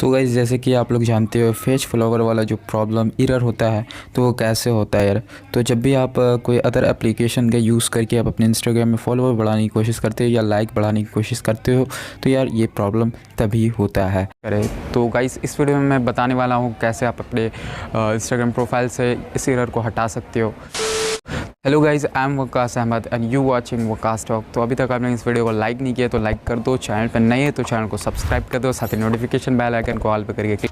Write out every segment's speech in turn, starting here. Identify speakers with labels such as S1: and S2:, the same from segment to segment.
S1: तो गाइस जैसे कि आप लोग जानते हो फेज फ्लावर वाला जो प्रॉब्लम एरर होता है तो वो कैसे होता है यार। तो जब भी आप कोई अदर एप्लीकेशन का यूज़ करके आप अपने इंस्टाग्राम में फॉलोवर बढ़ाने की कोशिश करते हो या लाइक बढ़ाने की कोशिश करते हो तो यार ये प्रॉब्लम तभी होता है। अरे तो गाइस इस वीडियो में मैं बताने वाला हूँ कैसे आप अपने इंस्टाग्राम प्रोफाइल से इस एरर को हटा सकते हो। Hello guys, I am Waqas Ahmed and you watching Waqas talk. तो अभी तक आपने इस वीडियो को लाइक नहीं किया तो लाइक कर दो, चैनल पर नए हैं तो चैनल को सब्सक्राइब कर दो, साथ ही नोटिफिकेशन बेल आइकन को ऑल पे करके क्लिक।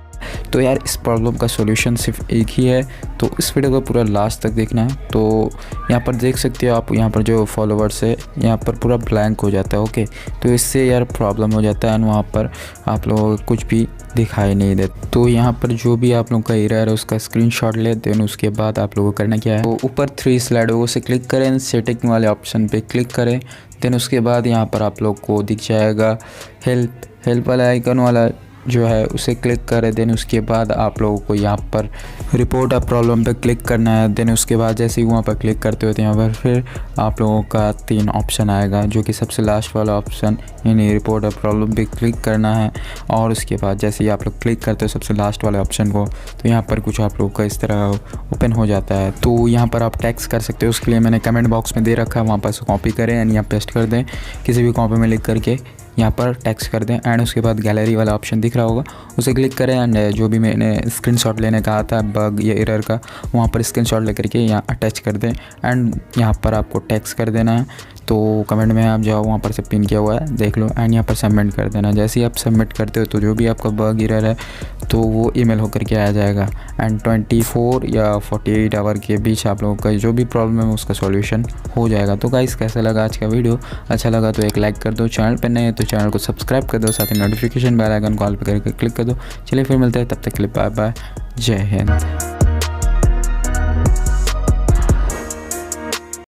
S1: तो यार इस प्रॉब्लम का सॉल्यूशन सिर्फ एक ही है, तो इस वीडियो को पूरा लास्ट तक देखना है। तो यहाँ पर देख सकते हो आप, यहाँ पर जो फॉलोवर्स है यहाँ पर पूरा ब्लैंक हो जाता है। ओके, तो इससे यार प्रॉब्लम हो जाता है एंड वहाँ पर आप लोगों को कुछ भी दिखाई नहीं देता। तो यहाँ पर जो भी आप लोगों का एरर है उसका स्क्रीनशॉट ले देन उसके बाद आप लोगों को करना क्या है, तो ऊपर 3 स्लाइडों से क्लिक करें, सेटिंग वाले ऑप्शन पे क्लिक करें। देन उसके बाद यहाँ पर आप लोग को दिख जाएगा हेल्प वाला आइकन वाला जो है उसे क्लिक करें। देन उसके बाद आप लोगों को यहाँ पर रिपोर्ट अ प्रॉब्लम पे क्लिक करना है। देन उसके बाद जैसे ही वहाँ पर क्लिक करते हो तो यहाँ पर फिर आप लोगों का 3 ऑप्शन आएगा, जो कि सबसे लास्ट वाला ऑप्शन यानी रिपोर्ट अ प्रॉब्लम पे क्लिक करना है। और उसके बाद जैसे ही आप लोग क्लिक करते हो सबसे लास्ट वाले ऑप्शन को तो यहाँ पर कुछ आप लोगों का इस तरह ओपन हो जाता है। तो यहाँ पर आप टेक्स्ट कर सकते हो, उसके लिए मैंने कमेंट बॉक्स में दे रखा है, वहाँ पर कॉपी करें एंड यहाँ पेस्ट कर दें, किसी भी कॉपी में लिख करके यहाँ पर टेक्स्ट कर दें। एंड उसके बाद गैलरी वाला ऑप्शन दिख रहा होगा उसे क्लिक करें एंड जो भी मैंने स्क्रीनशॉट लेने कहा था बग या एरर का वहाँ पर स्क्रीनशॉट लेकर के यहाँ अटैच कर दें एंड यहाँ पर आपको टेक्स्ट कर देना है। तो कमेंट में आप जाओ, वहाँ पर से पिन किया हुआ है देख लो एंड यहाँ पर सबमिट कर देना। जैसे ही आप सबमिट करते हो तो जो भी आपका बग एरर है तो वो ईमेल होकर के आ जाएगा एंड 24 या 48 आवर के बीच आप लोगों का जो भी प्रॉब्लम है उसका सॉल्यूशन हो जाएगा। तो गाइस कैसा लगा आज का वीडियो? अच्छा लगा तो एक लाइक कर दो, चैनल पर नए हैं तो चैनल को सब्सक्राइब कर दो, साथ ही नोटिफिकेशन बेल आइकन कॉल पर करके क्लिक कर दो। चलिए फिर मिलते हैं, तब तक के लिए बाय बाय, जय हिंद।